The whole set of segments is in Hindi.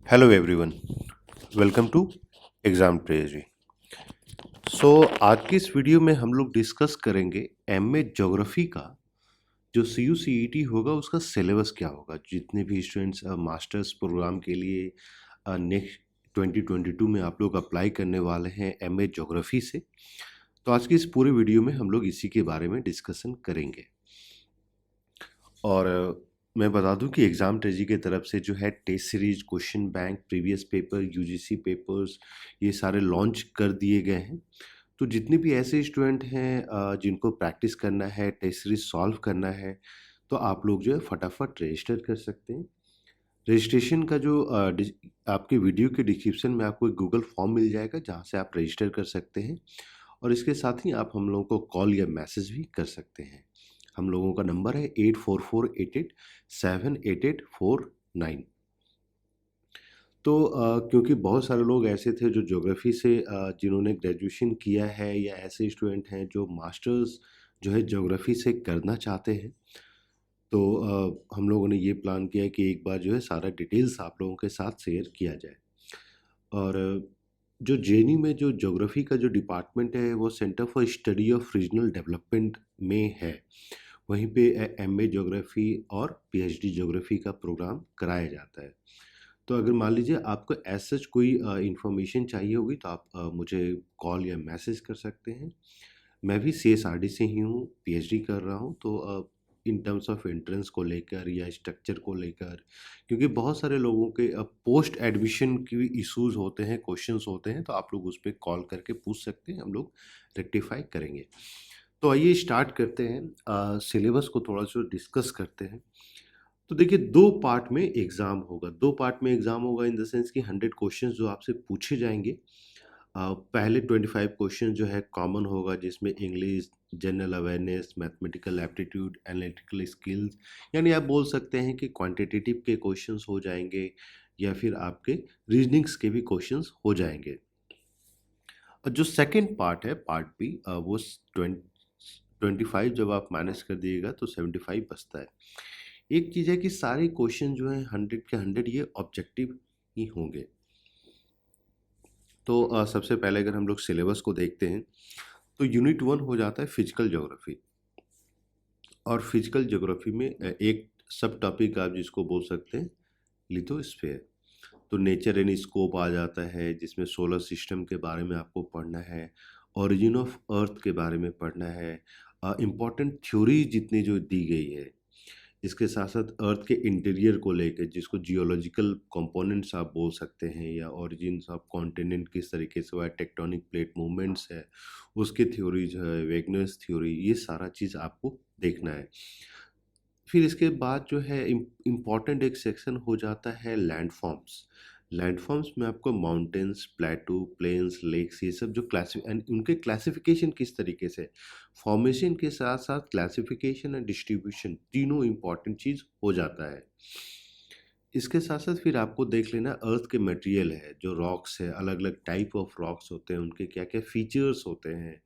Hello everyone, welcome to exam treasury. आज की इस वीडियो में हम लोग डिस्कस करेंगे एमए ज्योग्राफी का जो CU/CET होगा उसका सिलेबस क्या होगा। जितने भी स्टूडेंट्स मास्टर्स प्रोग्राम के लिए नेक्स्ट 2022 में आप लोग अप्लाई करने वाले हैं एमए ज्योग्राफी से, तो आज की इस पूरे वीडियो में हम लोग इसी के बारे में डिस्कशन करेंगे। और मैं बता दूं कि एग्ज़ाम ट्रेजी की तरफ से जो है test series, question bank, previous paper, UGC papers ये सारे लॉन्च कर दिए गए हैं। तो जितने भी ऐसे स्टूडेंट हैं जिनको प्रैक्टिस करना है, टेस्ट सीरीज सॉल्व करना है, तो आप लोग जो है फटाफट रजिस्टर कर सकते हैं। रजिस्ट्रेशन का जो आपके वीडियो के डिस्क्रिप्शन में आपको एक गूगल फॉर्म मिल जाएगा जहाँ से आप रजिस्टर कर सकते हैं, और इसके साथ ही आप हम लोगों को कॉल या मैसेज भी कर सकते हैं। हम लोगों का नंबर है 8448878849। तो क्योंकि बहुत सारे लोग ऐसे थे जो ज्योग्राफी से जिन्होंने ग्रेजुएशन किया है, या ऐसे स्टूडेंट हैं जो मास्टर्स जो है ज्योग्राफी से करना चाहते हैं, तो हम लोगों ने ये प्लान किया है कि एक बार जो है सारा डिटेल्स आप लोगों के साथ शेयर किया जाए। और जो जेएनयू में जो ज्योग्राफी का जो डिपार्टमेंट है वो centre for study of regional development में है। वहीं पे एमए ज्योग्राफी और पीएचडी ज्योग्राफी का प्रोग्राम कराया जाता है। तो अगर मान लीजिए आपको ऐसा कोई इन्फॉर्मेशन चाहिए होगी तो आप मुझे कॉल या मैसेज कर सकते हैं। मैं भी CSRD से ही हूँ, पीएचडी कर रहा हूँ। तो इन टर्म्स ऑफ एंट्रेंस को लेकर या स्ट्रक्चर को लेकर, क्योंकि बहुत सारे लोगों के पोस्ट एडमिशन की इश्यूज होते हैं, क्वेश्चंस होते हैं, तो आप लोग उस पर कॉल करके पूछ सकते हैं, हम लोग रेक्टिफाई करेंगे। तो आइए स्टार्ट करते हैं, सिलेबस को थोड़ा सा डिस्कस करते हैं। तो देखिए, दो पार्ट में एग्ज़ाम होगा। दो पार्ट में एग्ज़ाम होगा इन द सेंस कि 100 क्वेश्चंस जो आपसे पूछे जाएंगे। पहले 25 क्वेश्चन जो है कॉमन होगा, जिसमें English, general awareness, mathematical aptitude, analytical skills, यानी आप बोल सकते हैं कि क्वांटिटेटिव के क्वेश्चंस हो जाएंगे, या फिर आपके रीजनिंग्स के भी क्वेश्चंस हो जाएंगे। और जो सेकंड पार्ट है, पार्ट बी, वो 25 जब आप माइनस कर दिएगा तो 75 बचता है। एक चीज़ है कि सारे क्वेश्चन जो हैं 100 के 100 ये ऑब्जेक्टिव ही होंगे। तो सबसे पहले अगर हम लोग सिलेबस को देखते हैं तो यूनिट 1 हो जाता है फिजिकल ज्योग्राफी। और फिजिकल ज्योग्राफी में एक सब टॉपिक आप जिसको बोल सकते हैं लिथोस्फीयर। तो नेचर एंड स्कोप आ जाता है, जिसमें सोलर सिस्टम के बारे में आपको पढ़ना है, ओरिजिन ऑफ अर्थ के बारे में पढ़ना है, इम्पॉर्टेंट थ्योरी जितनी जो दी गई है। इसके साथ साथ अर्थ के इंटीरियर को लेकर, जिसको जियोलॉजिकल कंपोनेंट्स आप बोल सकते हैं, या ओरिजिन्स ऑफ कॉन्टिनेंट किस तरीके से हुआ है, टेक्टोनिक प्लेट मूवमेंट्स है, उसके थ्योरीज है, वेगनर्स थ्योरी, ये सारा चीज़ आपको देखना है। फिर इसके बाद जो है इम्पॉर्टेंट एक सेक्शन हो जाता है लैंडफॉर्म्स। लैंडफॉर्म्स में आपको माउंटेन्स, प्लेटू, प्लेन्स, लेक्स, ये सब जो एंड उनके क्लासिफिकेशन किस तरीके से, फॉर्मेशन के साथ साथ क्लासिफिकेशन एंड डिस्ट्रीब्यूशन, तीनों इम्पॉर्टेंट चीज़ हो जाता है। इसके साथ साथ फिर आपको देख लेना अर्थ के मटेरियल है, जो रॉक्स है, अलग अलग टाइप ऑफ रॉक्स होते हैं, उनके क्या क्या फीचर्स होते हैं,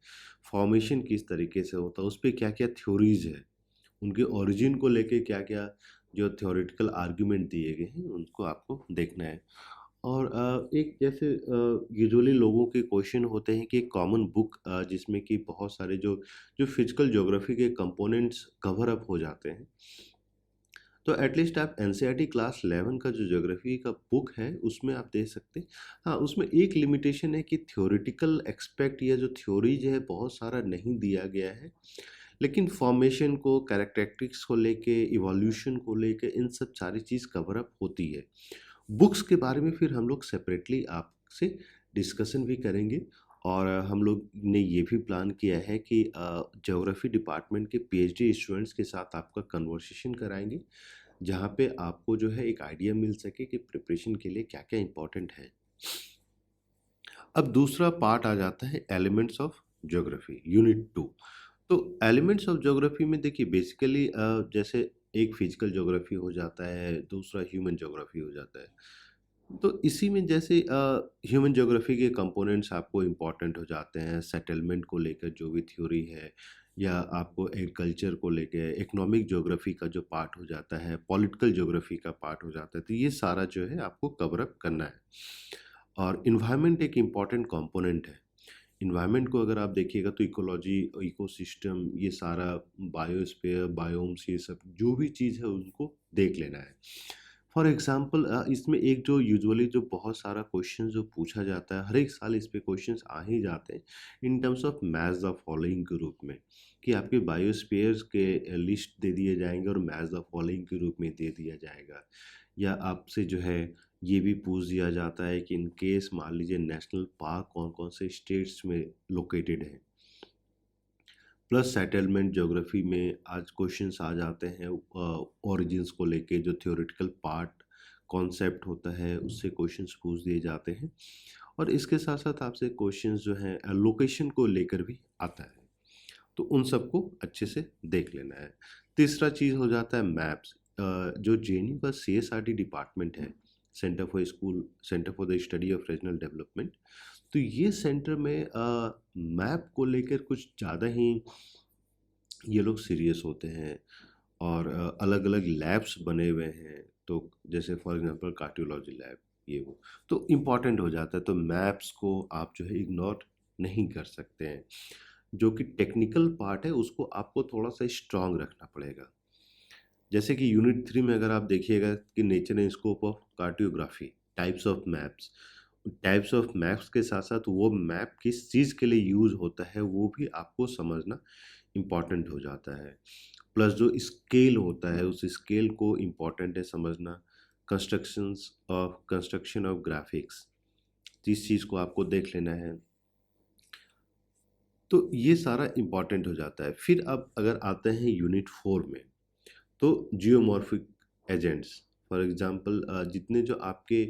फॉर्मेशन किस तरीके से होता है, उस पर क्या क्या थ्योरीज है, उनके ओरिजिन को लेके क्या-क्या जो थ्योरेटिकल आर्गुमेंट दिए गए हैं, उनको आपको देखना है। और एक जैसे यूजुअली लोगों के क्वेश्चन होते हैं कि एक कॉमन बुक जिसमें कि बहुत सारे जो जो फिजिकल ज्योग्राफी के कंपोनेंट्स कवर अप हो जाते हैं। तो एटलीस्ट आप एनसीईआरटी क्लास 11 का जो ज्योग्राफी का बुक है उसमें आप दे सकते हैं। हाँ, उसमें एक लिमिटेशन है कि थ्योरेटिकल एक्सपेक्ट या जो थ्योरीज है बहुत सारा नहीं दिया गया है, लेकिन फॉर्मेशन को, कैरेक्टरिस्टिक्स को लेके, इवोल्यूशन को लेके, इन सब सारी चीज़ कवर अप होती है। बुक्स के बारे में फिर हम लोग सेपरेटली आपसे डिस्कशन भी करेंगे। और हम लोग ने ये भी प्लान किया है कि ज्योग्राफी डिपार्टमेंट के पीएचडी स्टूडेंट्स के साथ आपका कन्वर्सेशन कराएंगे, जहाँ पे आपको जो है एक आइडिया मिल सके कि प्रिपरेशन के लिए क्या क्या इम्पोर्टेंट है। अब दूसरा पार्ट आ जाता है एलिमेंट्स ऑफ ज्योग्राफी, यूनिट 2। तो एलिमेंट्स ऑफ ज्योग्राफी में देखिए बेसिकली जैसे एक फिजिकल ज्योग्राफी हो जाता है, दूसरा ह्यूमन ज्योग्राफी हो जाता है। तो इसी में जैसे ह्यूमन ज्योग्राफी के कंपोनेंट्स आपको इम्पोर्टेंट हो जाते हैं, सेटलमेंट को लेकर जो भी थ्योरी है, या आपको एग्रीकल्चर को लेके इकोनॉमिक ज्योग्राफी का जो पार्ट हो जाता है, पॉलिटिकल ज्योग्राफी का पार्ट हो जाता है, तो ये सारा जो है आपको कवर अप करना है। और इन्वायरमेंट एक इम्पॉर्टेंट कंपोनेंट है। इन्वायरमेंट को अगर आप देखिएगा तो इकोलॉजी, इकोसिस्टम, ये सारा बायोस्फीयर, बायोम्स, ये सब जो भी चीज़ है उनको देख लेना है। फॉर एग्जांपल इसमें एक जो यूजुअली जो बहुत सारा क्वेश्चन जो पूछा जाता है, हर एक साल इस पे क्वेश्चंस आ ही जाते हैं in terms of match the following के रूप में, कि आपके बायोस्फीयर्स के लिस्ट दे दिए जाएंगे और मैच द फॉलोइंग के रूप में दे दिया जाएगा। या आपसे जो है ये भी पूछ दिया जाता है कि इन केस मान लीजिए नेशनल पार्क कौन कौन से स्टेट्स में लोकेटेड है। प्लस सेटलमेंट ज्योग्राफी में आज क्वेश्चंस आ जाते हैं ओरिजिन्स को लेके, जो थ्योरेटिकल पार्ट कॉन्सेप्ट होता है उससे क्वेश्चंस पूछ दिए जाते हैं। और इसके साथ साथ आपसे क्वेश्चंस जो है लोकेशन को लेकर भी आता है, तो उन सबको अच्छे से देख लेना है। तीसरा चीज़ हो जाता है मैप्स। जो जेएनयू का सीएसआरडी डिपार्टमेंट है, centre for the study of regional development, तो ये सेंटर में मैप को लेकर कुछ ज़्यादा ही ये लोग सीरियस होते हैं। और अलग अलग लैब्स बने हुए हैं, तो जैसे फॉर एग्जांपल कार्डियोलॉजी लैब, ये वो तो इम्पॉर्टेंट हो जाता है। तो मैप्स को आप जो है इग्नोर नहीं कर सकते हैं। जो कि टेक्निकल पार्ट है उसको आपको थोड़ा सा स्ट्रांग रखना पड़ेगा। जैसे कि यूनिट 3 में अगर आप देखिएगा कि nature and scope of cartography, types of maps के साथ साथ वो मैप किस चीज़ के लिए यूज़ होता है वो भी आपको समझना इम्पॉर्टेंट हो जाता है। प्लस जो स्केल होता है उस स्केल को इम्पॉर्टेंट है समझना। कंस्ट्रक्शन ऑफ ग्राफिक्स, इस चीज़ को आपको देख लेना है। तो ये सारा इम्पॉर्टेंट हो जाता है। फिर अब अगर आते हैं यूनिट 4 में, तो जियोमॉर्फिक एजेंट्स, फॉर एग्जांपल जितने जो आपके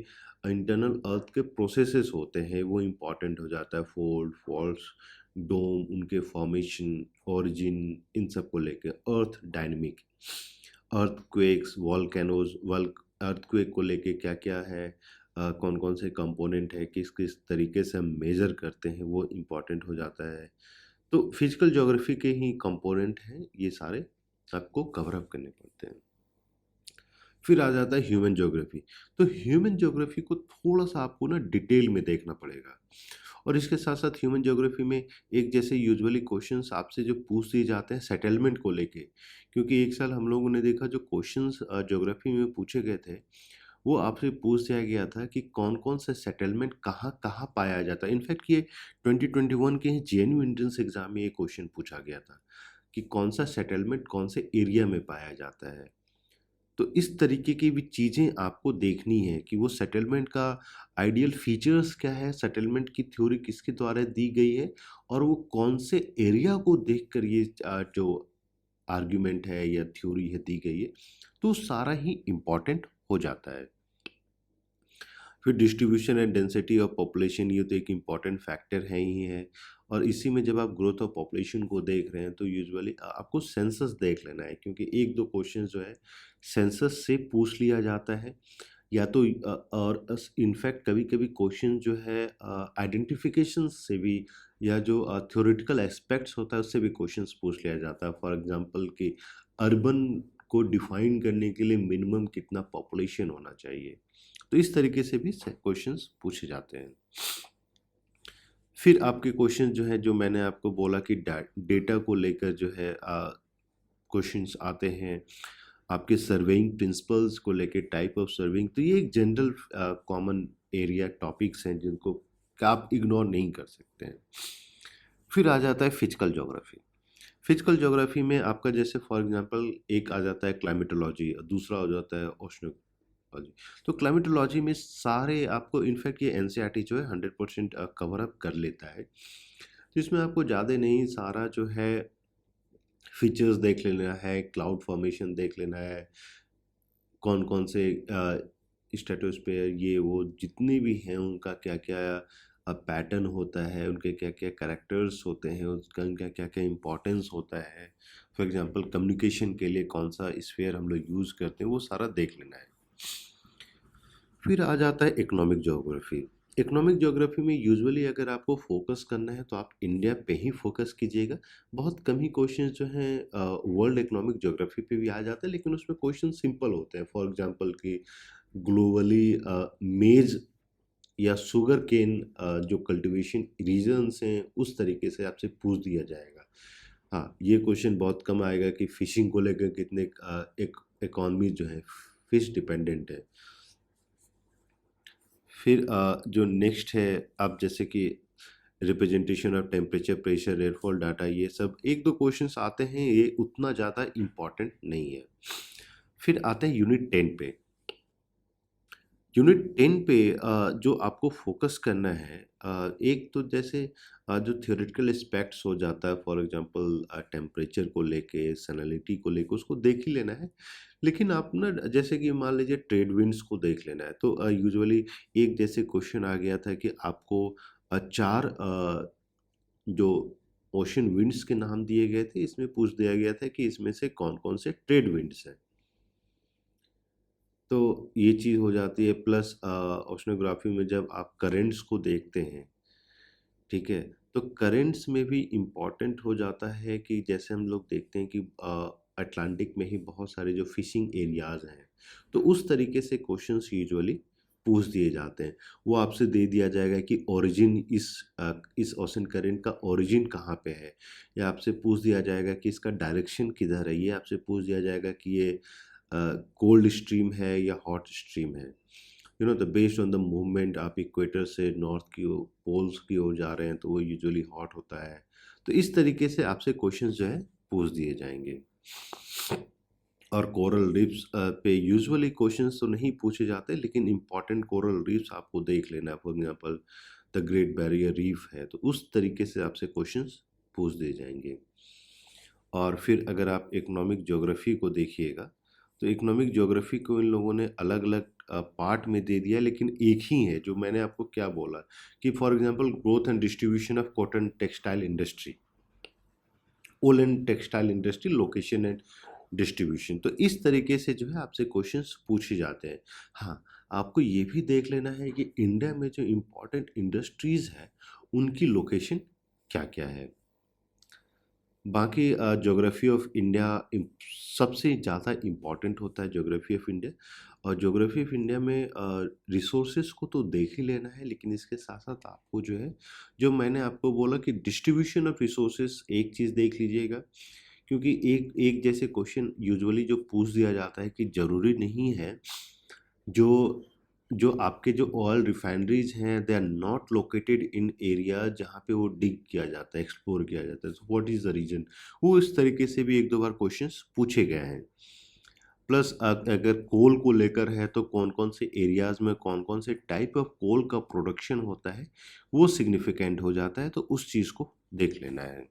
इंटरनल अर्थ के प्रोसेसेस होते हैं वो इम्पॉर्टेंट हो जाता है। फोल्ड, फॉल्स, डोम, उनके फॉर्मेशन, ओरिजिन, इन सब को लेके। अर्थ डायनेमिक, अर्थक्वेक्स, वॉल्केनोज, अर्थक्वेक को लेके क्या क्या है, कौन कौन से कंपोनेंट है, किस किस तरीके से हम मेज़र करते हैं, वो इम्पॉर्टेंट हो जाता है। तो फिजिकल ज्योग्राफी के ही कंपोनेंट हैं ये सारे, आपको कवर अप करने पड़ते हैं। फिर आ जाता है ह्यूमन ज्योग्राफी। तो ह्यूमन ज्योग्राफी को थोड़ा सा आपको ना डिटेल में देखना पड़ेगा। और इसके साथ साथ ह्यूमन ज्योग्राफी में एक जैसे यूजुअली क्वेश्चंस आपसे जो पूछ दिए जाते हैं सेटलमेंट को लेके, क्योंकि एक साल हम लोगों ने देखा जो क्वेश्चंस ज्योग्राफी में पूछे गए थे वो आपसे पूछ दिया गया था कि कौन कौन से सेटलमेंट कहाँ कहाँ पाया जाता है। इनफैक्ट ये 2021 के जेएनयू एंट्रेंस एग्जाम में ये क्वेश्चन पूछा गया था कि कौन सा सेटलमेंट कौन से एरिया में पाया जाता है। तो इस तरीके की भी चीज़ें आपको देखनी है कि वो सेटलमेंट का आइडियल फीचर्स क्या है, सेटलमेंट की थ्योरी किसके द्वारा दी गई है, और वो कौन से एरिया को देखकर ये जो आर्ग्यूमेंट है या थ्योरी है दी गई है, तो सारा ही इम्पॉर्टेंट हो जाता है। फिर distribution and density of population, ये तो एक इम्पॉर्टेंट फैक्टर है ही है। और इसी में जब आप ग्रोथ ऑफ पॉपुलेशन को देख रहे हैं तो यूजुअली आपको सेंसस देख लेना है, क्योंकि एक दो क्वेश्चन जो है सेंसस से पूछ लिया जाता है, या तो और इनफैक्ट कभी कभी क्वेश्चन जो है आइडेंटिफिकेशन से भी, या जो थ्योरेटिकल एस्पेक्ट्स होता है उससे भी क्वेश्चंस पूछ लिया जाता है। फॉर एग्जांपल कि अर्बन को डिफाइन करने के लिए मिनिमम कितना पॉपुलेशन होना चाहिए, तो इस तरीके से भी क्वेश्चंस पूछे जाते हैं। फिर आपके क्वेश्चन जो है, जो मैंने आपको बोला कि डेटा को लेकर जो है क्वेश्चंस आते हैं, आपके सर्वेइंग प्रिंसिपल्स को लेकर, टाइप ऑफ सर्वेइंग, तो ये एक जनरल कॉमन एरिया टॉपिक्स हैं जिनको आप इग्नोर नहीं कर सकते हैं। फिर आ जाता है फिजिकल ज्योग्राफी। फिजिकल ज्योग्राफी में आपका जैसे फॉर एग्जांपल एक आ जाता है क्लाइमेटोलॉजी और दूसरा हो जाता है ओशनोलॉजी। तो क्लाइमेटोलॉजी में सारे आपको, इनफैक्ट ये एनसीईआरटी जो है 100% कवर अप कर लेता है। तो इसमें आपको ज़्यादा नहीं, सारा जो है फीचर्स देख लेना है, क्लाउड फॉर्मेशन देख लेना है, कौन कौन से स्ट्रेटोस्फेयर, ये वो जितने भी हैं उनका क्या क्या पैटर्न होता है, उनके क्या क्या कैरेक्टर्स होते हैं, उसका उनका क्या क्या इम्पोर्टेंस होता है। फॉर एग्जांपल कम्युनिकेशन के लिए कौन सा स्फीयर हम लोग यूज़ करते हैं, वो सारा देख लेना है। फिर आ जाता है इकोनॉमिक ज्योग्राफी। इकोनॉमिक ज्योग्राफी में यूजुअली अगर आपको फोकस करना है तो आप इंडिया पे ही फोकस कीजिएगा। बहुत कम ही क्वेश्चंस जो हैं वर्ल्ड इकोनॉमिक ज्योग्राफी पे भी आ जाते हैं, लेकिन उसमें क्वेश्चन सिंपल होते हैं। फॉर एग्जांपल कि ग्लोबली मेज या शुगर केन जो कल्टीवेशन रीजन्स हैं उस तरीके से आपसे पूछ दिया जाएगा। हाँ, ये क्वेश्चन बहुत कम आएगा कि फिशिंग को लेकर कितने एक इकॉनमी जो है फिश डिपेंडेंट है। फिर जो नेक्स्ट है, आप जैसे कि representation of temperature, pressure, rainfall data, ये सब एक दो क्वेश्चंस आते हैं, ये उतना ज़्यादा इम्पॉर्टेंट नहीं है। फिर आते हैं यूनिट 10 पे। यूनिट 10 पे जो आपको फोकस करना है, एक तो जैसे जो थियोरेटिकल एस्पेक्ट्स हो जाता है, फॉर एग्जांपल टेम्परेचर को लेके, सैलिनिटी को लेके, उसको देख ही लेना है। लेकिन आप ना जैसे कि मान लीजिए ट्रेड विंड्स को देख लेना है, तो यूजुअली एक जैसे क्वेश्चन आ गया था कि आपको चार जो ओशन विंड्स के नाम दिए गए थे, इसमें पूछ दिया गया था कि इसमें से कौन कौन से ट्रेड विंड्स हैं। तो ये चीज़ हो जाती है। प्लस ओशनोग्राफी में जब आप करेंट्स को देखते हैं, ठीक है, तो करेंट्स में भी इम्पॉर्टेंट हो जाता है कि जैसे हम लोग देखते हैं कि अटलांटिक में ही बहुत सारे जो फिशिंग एरियाज़ हैं, तो उस तरीके से क्वेश्चंस यूजुअली पूछ दिए जाते हैं। वो आपसे दे दिया जाएगा कि ओरिजिन इस ओशन करेंट का ओरिजिन कहाँ पे है, या आपसे पूछ दिया जाएगा कि इसका डायरेक्शन किधर है, ये आपसे पूछ दिया जाएगा कि ये कोल्ड स्ट्रीम है या हॉट स्ट्रीम है। The based on the movement, आप इक्वेटर से नॉर्थ की ओर, पोल्स की ओर जा रहे हैं तो वो यूजुअली हॉट होता है। तो इस तरीके से आपसे क्वेश्चंस जो है पूछ दिए जाएंगे। और कोरल रीफ्स पे यूजुअली क्वेश्चंस तो नहीं पूछे जाते, लेकिन इंपॉर्टेंट कोरल रीफ्स आपको देख लेना है। For example the great barrier reef है, तो उस तरीके से आपसे क्वेश्चंस पूछ दिए जाएंगे। और फिर अगर आप इकोनॉमिक ज्योग्राफी को देखिएगा, तो इकोनॉमिक ज्योग्राफी को इन लोगों ने अलग अलग पार्ट में दे दिया, लेकिन एक ही है। जो मैंने आपको क्या बोला कि for example growth and distribution of cotton textile industry, wool and textile industry, location and distribution. तो इस तरीके से जो है आपसे क्वेश्चंस पूछे जाते हैं। हाँ, आपको ये भी देख लेना है कि इंडिया में जो इम्पोर्टेंट इंडस्ट्रीज़ है उनकी लोकेशन क्या क्या है। बाकी ज्योग्राफी ऑफ इंडिया सबसे ज़्यादा इम्पॉर्टेंट होता है, ज्योग्राफी ऑफ इंडिया। और ज्योग्राफी ऑफ इंडिया में रिसोर्सेज को तो देख ही लेना है, लेकिन इसके साथ साथ आपको जो है, जो मैंने आपको बोला कि डिस्ट्रीब्यूशन ऑफ रिसोर्सेज, एक चीज़ देख लीजिएगा। क्योंकि एक एक जैसे क्वेश्चन यूजुअली जो पूछ दिया जाता है कि ज़रूरी नहीं है जो जो आपके जो ऑयल रिफाइनरीज हैं they are not located in area जहाँ पे वो डिग किया जाता है, एक्सप्लोर किया जाता है। व्हाट इज़ द रीज़न, वो इस तरीके से भी एक दो बार क्वेश्चंस पूछे गए हैं। प्लस अगर कोल को लेकर है तो कौन कौन से एरियाज में कौन कौन से टाइप ऑफ कोल का प्रोडक्शन होता है, वो सिग्निफिकेंट हो जाता है, तो उस चीज़ को देख लेना है।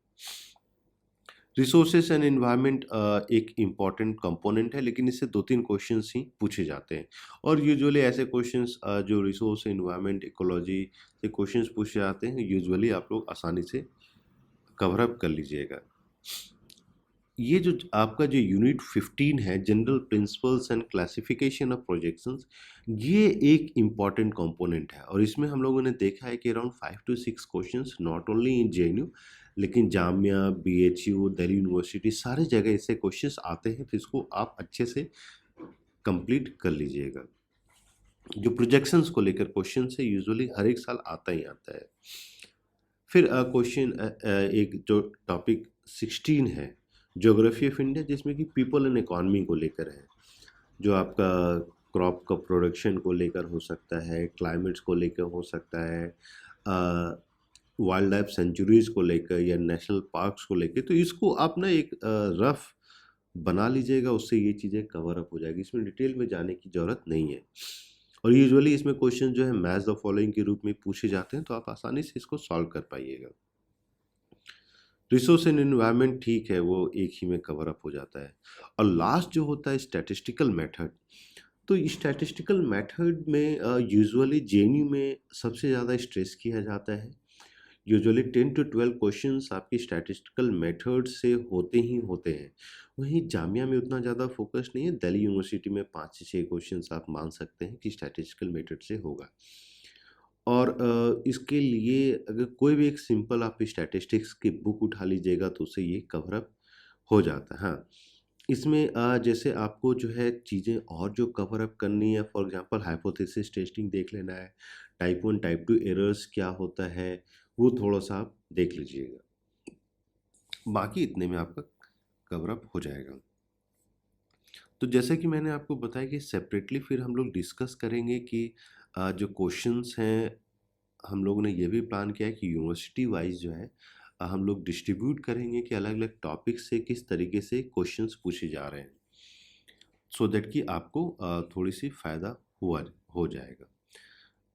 रिसोर्सेस एंड एनवायरनमेंट एक इम्पॉर्टेंट कंपोनेंट है, लेकिन इससे दो तीन क्वेश्चंस ही पूछे जाते हैं। और यूजुअली ऐसे क्वेश्चंस जो रिसोर्स, एनवायरनमेंट, इकोलॉजी से क्वेश्चंस पूछे जाते हैं, यूजुअली आप लोग आसानी से कवर अप कर लीजिएगा। ये जो आपका जो यूनिट 15 है, general principles and classification of projections, ये एक इम्पॉर्टेंट कंपोनेंट है। और इसमें हम लोगों ने देखा है कि around 5 to 6 questions not only in JNU, लेकिन जामिया, बीएचयू, दिल्ली यूनिवर्सिटी, सारे जगह इससे क्वेश्चंस आते हैं। तो इसको आप अच्छे से कंप्लीट कर लीजिएगा। जो प्रोजेक्शंस को लेकर क्वेश्चन है यूजुअली हर एक साल आता ही आता है। फिर क्वेश्चन एक जो टॉपिक 16 है, ज्योग्राफी ऑफ इंडिया, जिसमें कि पीपल एंड इकॉनमी को लेकर है। जो आपका क्रॉप का प्रोडक्शन को लेकर हो सकता है, क्लाइमेट्स को लेकर हो सकता है, वाइल्ड लाइफ सेंचुरीज को लेकर या नेशनल पार्क्स को लेकर। तो इसको आप ना एक रफ बना लीजिएगा, उससे ये चीज़ें कवर अप हो जाएगी। इसमें डिटेल में जाने की ज़रूरत नहीं है। और यूजुअली इसमें क्वेश्चन जो है मैच द फॉलोइंग के रूप में पूछे जाते हैं, तो आप आसानी से इसको सॉल्व कर पाइएगा। रिसोर्स एंड एनवायरनमेंट ठीक है, वो एक ही में कवर अप हो जाता है। और लास्ट जो होता है स्टैटिस्टिकल मेथड, तो स्टैटिस्टिकल मेथड में यूजुअली जेएनयू में सबसे ज़्यादा स्ट्रेस किया जाता है। यूजुअली 10 to 12 क्वेश्चंस आपकी स्टैटिस्टिकल मेथड से होते ही होते हैं। वहीं जामिया में उतना ज़्यादा फोकस नहीं है। दिल्ली यूनिवर्सिटी में 5 से 6 क्वेश्चंस आप मान सकते हैं कि स्टैटिस्टिकल मेथड से होगा। और इसके लिए अगर कोई भी एक सिंपल आप स्टैटिस्टिक्स की बुक उठा लीजिएगा तो उससे ये कवर अप हो जाता है। हाँ, इसमें जैसे आपको जो है चीज़ें और जो कवर अप करनी है, फॉर एग्जांपल हाइपोथेसिस टेस्टिंग देख लेना है, टाइप 1 टाइप 2 एरर्स क्या होता है, वो थोड़ा-सा आप देख लीजिएगा। बाकी इतने में आपका कवर अप हो जाएगा। तो जैसे कि मैंने आपको बताया कि सेपरेटली फिर हम लोग डिस्कस करेंगे कि जो क्वेश्चंस हैं, हम लोगों ने ये भी प्लान किया है कि यूनिवर्सिटी वाइज जो है हम लोग डिस्ट्रीब्यूट करेंगे कि अलग अलग टॉपिक से किस तरीके से क्वेश्चंस पूछे जा रहे हैं, सो दैट कि आपको थोड़ी सी फ़ायदा हुआ हो जाएगा।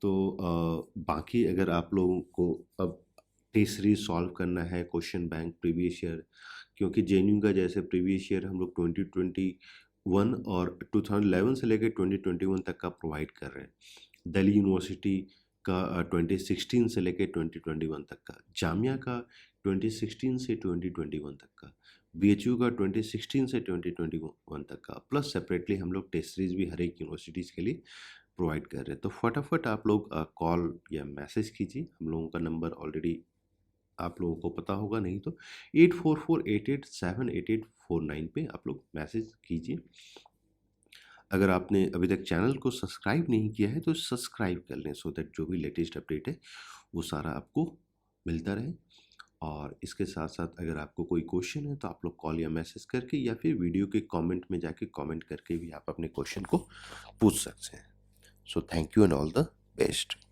तो बाकी अगर आप लोगों को अब टेस्ट सीरीज सॉल्व करना है, क्वेश्चन बैंक प्रीवियस ईयर, क्योंकि जेएनयू का जैसे प्रीवियस ईयर हम लोग 2021 और 2011 से लेकर 2021 तक का प्रोवाइड कर रहे हैं। दिल्ली यूनिवर्सिटी का 2016 से लेकर 2021 तक का, जामिया का 2016 से 2021 तक का, बीएचयू का 2016 से 2021 तक का, प्लस सेपरेटली हम लोग टेस्ट सीरीज भी हर एक यूनिवर्सिटीज़ के लिए प्रोवाइड कर रहे हैं। तो फटाफट आप लोग कॉल या मैसेज कीजिए, हम लोगों का नंबर ऑलरेडी आप लोगों को पता होगा, नहीं तो 8448878849 पे आप लोग मैसेज कीजिए। अगर आपने अभी तक चैनल को सब्सक्राइब नहीं किया है तो सब्सक्राइब कर लें, सो दैट जो भी लेटेस्ट अपडेट है वो सारा आपको मिलता रहे। और इसके साथ साथ अगर आपको कोई क्वेश्चन है तो आप लोग कॉल या मैसेज करके या फिर वीडियो के कमेंट में जाके कमेंट करके भी आप अपने क्वेश्चन को पूछ सकते हैं। So thank you and all the best.